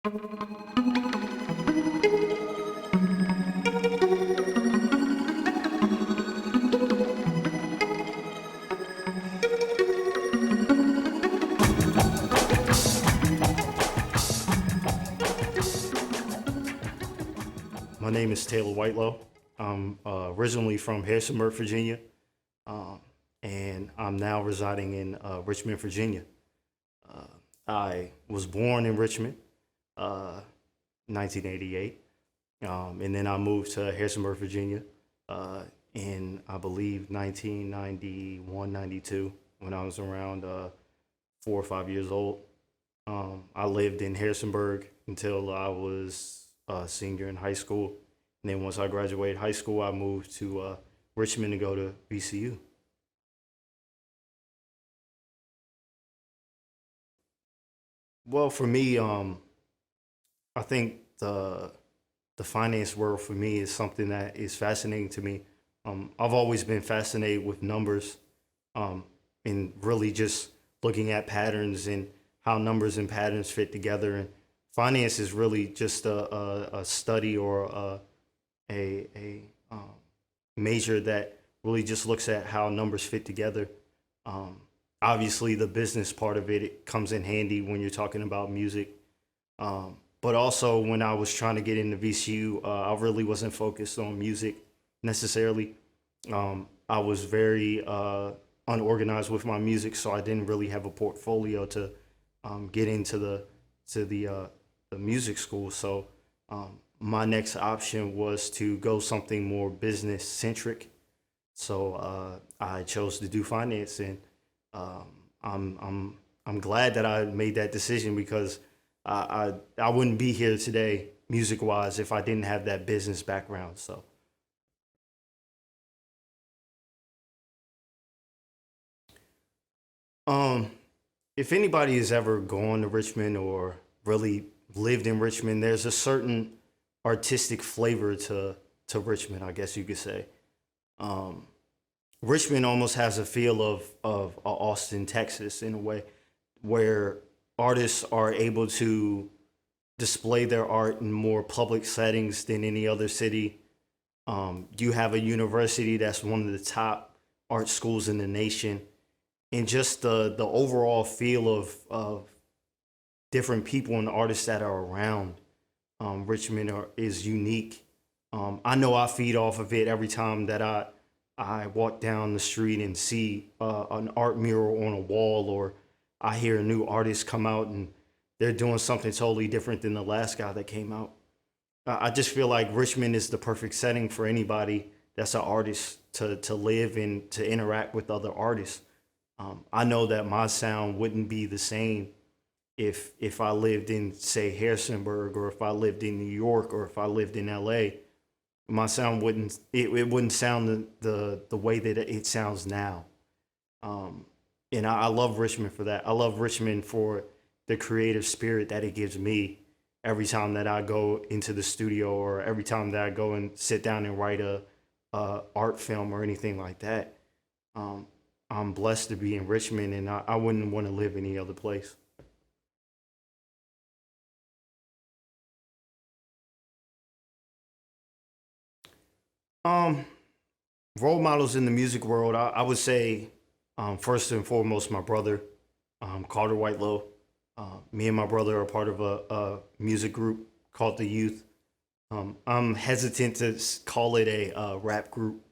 My name is Taylor Whitelow. I'm originally from Harrisonburg, Virginia, um, and I'm now residing in Richmond, Virginia. I was born in Richmond, uh, 1988, and then I moved to Harrisonburg, Virginia, uh, in I believe 1991, 92, when I was around 4 or 5 years old. I lived in Harrisonburg until I was a senior in high school. And then once I graduated high school, I moved to Richmond to go to VCU. Well, for me, I think the finance world for me is something that is fascinating to me. I've always been fascinated with numbers, um, and really just looking at patterns and how numbers and patterns fit together. And finance is really just a study or a major that really just looks at how numbers fit together. Um, Obviously, the business part of it comes in handy when you're talking about music. But also, when I was trying to get into VCU, I really wasn't focused on music necessarily. I was very unorganized with my music, so I didn't really have a portfolio to get into the music school. So my next option was to go something more business centric. So I chose to do finance, and um, I'm glad that I made that decision because I wouldn't be here today music wise if I didn't have that business background. So um, if anybody has ever gone to Richmond or really lived in Richmond, there's a certain artistic flavor to Richmond, I guess you could say. Um, Richmond almost has a feel of Austin, Texas, in a way, where artists are able to display their art in more public settings than any other city. You have a university that's one of the top art schools in the nation, and just the overall feel of different people and artists that are around Richmond is unique. I know I feed off of it every time that I walk down the street and see an art mural on a wall, or I hear a new artist come out and they're doing something totally different than the last guy that came out. I just feel like Richmond is the perfect setting for anybody that's an artist to live and to interact with other artists. I know that my sound wouldn't be the same if I lived in, say, Harrisonburg, or if I lived in New York, or if I lived in LA. My sound it wouldn't sound the way that it sounds now. Um, and I love Richmond for that. I love Richmond for the creative spirit that it gives me every time that I go into the studio, or every time that I go and sit down and write a art film or anything like that. Um, I'm blessed to be in Richmond, and I wouldn't want to live any other place. Um, Role models in the music world, I would say, first and foremost, my brother, Carter Whitelow. Me and my brother are part of a music group called the Youth. I'm hesitant to call it a rap group.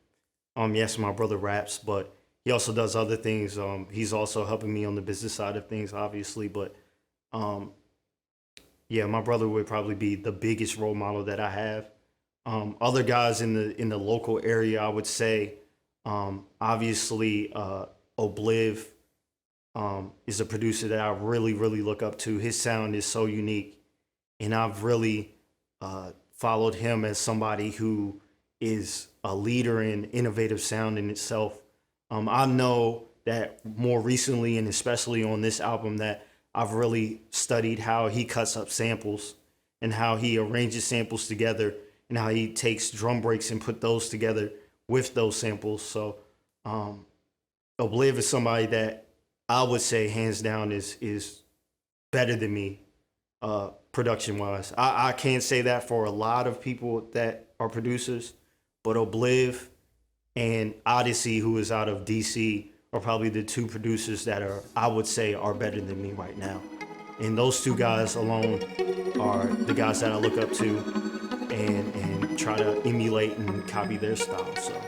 Yes, my brother raps, but he also does other things. He's also helping me on the business side of things, obviously. But um, yeah, my brother would probably be the biggest role model that I have. Other guys in the local area, I would say, obviously, Obliv is a producer that I really look up to. His sound is so unique, and I've really followed him as somebody who is a leader in innovative sound in itself. I know that more recently, and especially on this album, that I've really studied how he cuts up samples and how he arranges samples together, and how he takes drum breaks and put those together with those samples. So Obliv is somebody that I would say hands down is better than me production wise. I can't say that for a lot of people that are producers, but Obliv and Odyssey, who is out of DC, are probably the two producers that I would say are better than me right now. And those two guys alone are the guys that I look up to and try to emulate and copy their style. So